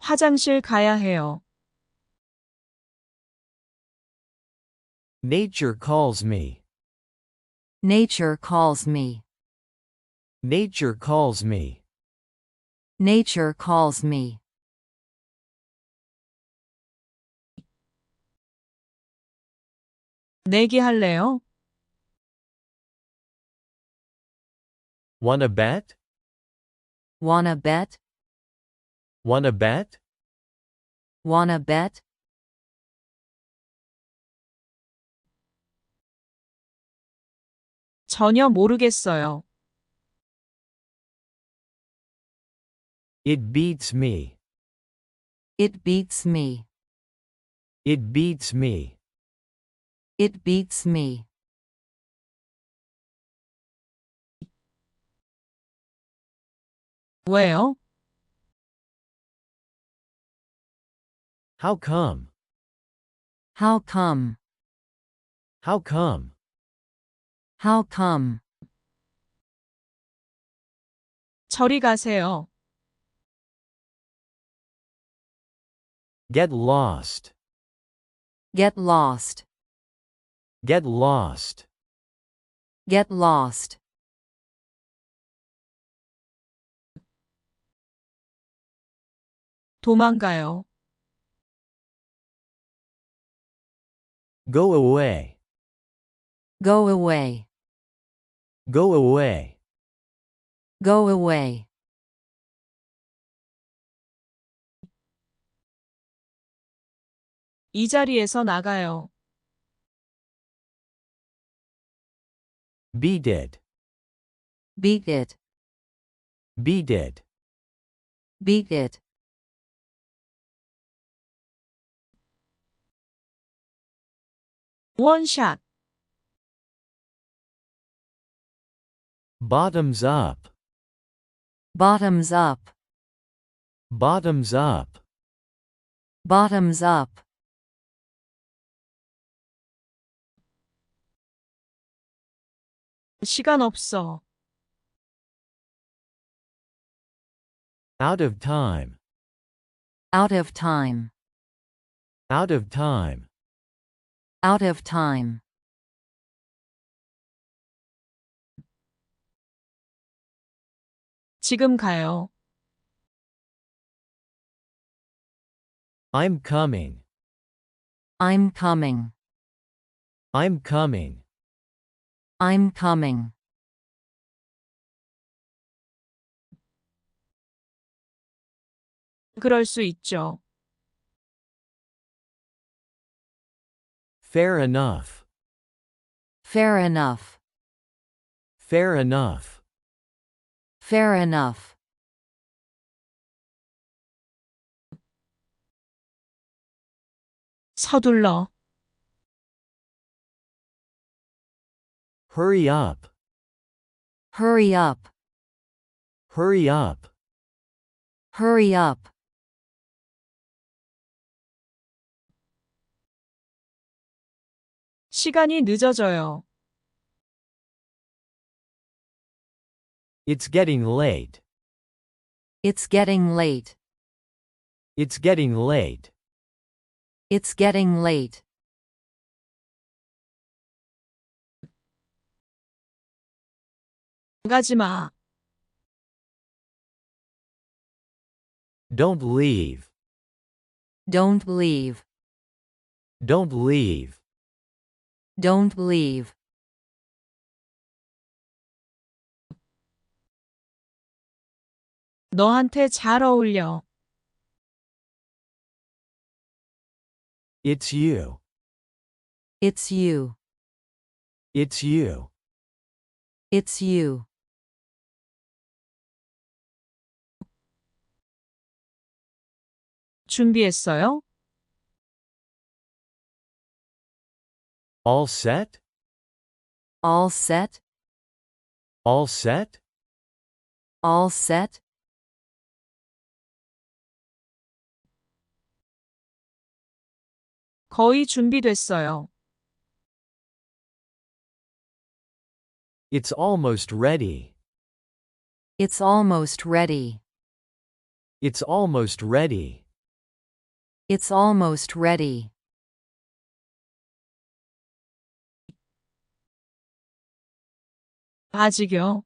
화장실 가야 해요. Nature calls me. Nature calls me. Nature calls me. Nature calls me. 내기 할래요? Wanna bet? Wanna bet? Wanna bet? Wanna bet? 전혀 모르겠어요. It beats me. It beats me. It beats me. It beats me. 왜요? How come? How come? How come? How come? 저리 가세요. Get lost. Get lost. Get lost. Get lost. 도망가요. Go away. Go away. Go away. Go away. 이 자리에서 나가요. Beat it. Beat it. Beat it. Beat it. 원샷. Bottoms up. Bottoms up. Bottoms up. Bottoms up. 시간 없어. Out of time. Out of time. Out of time. Out of time. 지금 가요. I'm coming. I'm coming. I'm coming. I'm coming. 그럴 수 있죠. Fair enough. Fair enough. Fair enough. Fair enough. 서둘러. Hurry up. Hurry up. Hurry up. Hurry up. 시간이 늦어져요. It's getting late. It's getting late. It's getting late. It's getting late. 가지 마. Don't leave. Don't leave. Don't leave. Don't leave. 너한테 잘 어울려. It's you. It's you. It's you. It's you. 준비했어요? All set? All set? All set? All set? 거의 준비됐어요. It's almost ready. It's almost ready. It's almost ready. It's almost ready. 아직요.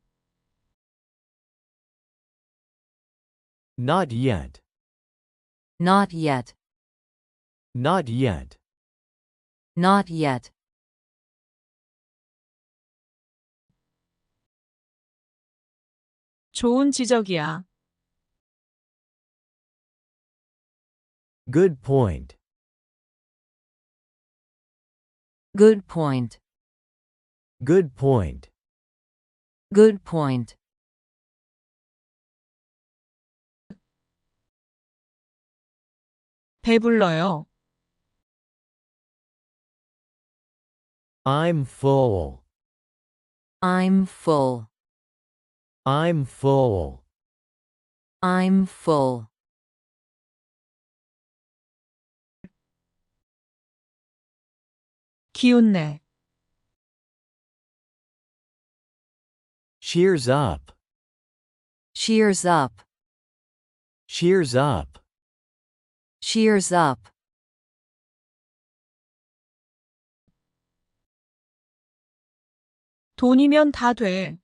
Not yet. Not yet. Not yet. Not yet. 좋은 지적이야. Good point. Good point. Good point. Good point. 배불러요. I'm full. I'm full. I'm full. I'm full. 기운내. Cheers up. Cheers up. Cheers up. Cheers up. 돈이면 다 돼.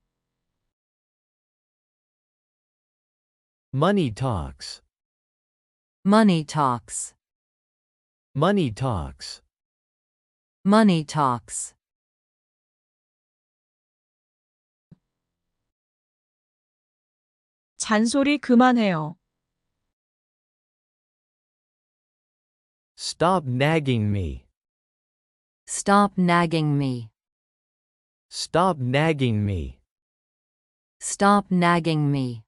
Money talks. Money talks. Money talks. Money talks. 잔소리 그만해요. Stop nagging me. Stop nagging me. Stop nagging me. Stop nagging me.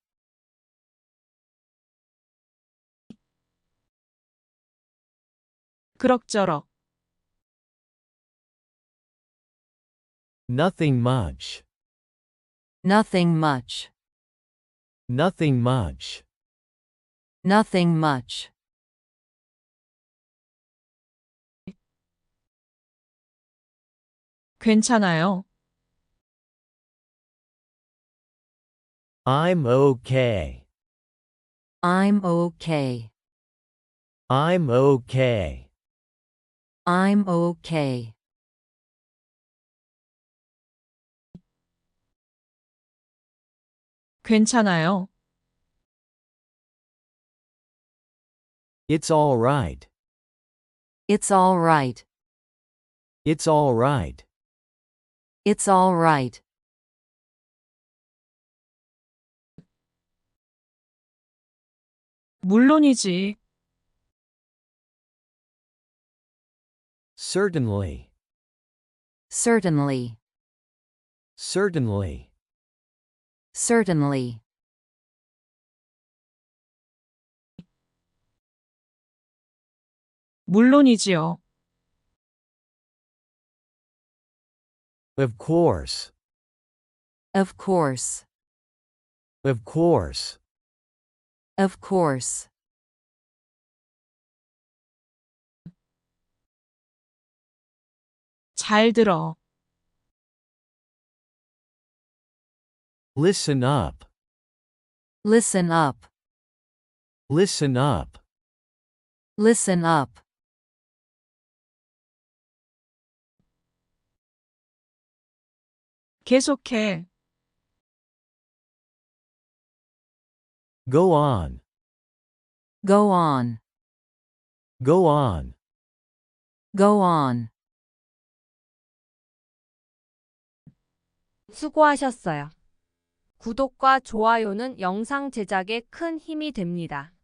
그럭저럭. Nothing much. Nothing much. Nothing much. Nothing much. 괜찮아요. I'm okay. I'm okay. I'm okay. I'm okay. 괜찮아요. It's all right. It's all right. It's all right. It's all right. 물론이지. Certainly. Certainly. Certainly. Certainly. 물론이지요. Of course. Of course. Of course. Of course. 잘 들어. Listen up. Listen up. Listen up. Listen up. 계속해. Go on. Go on. Go on. Go on. 수고하셨어요. 구독과 좋아요는 영상 제작에 큰 힘이 됩니다.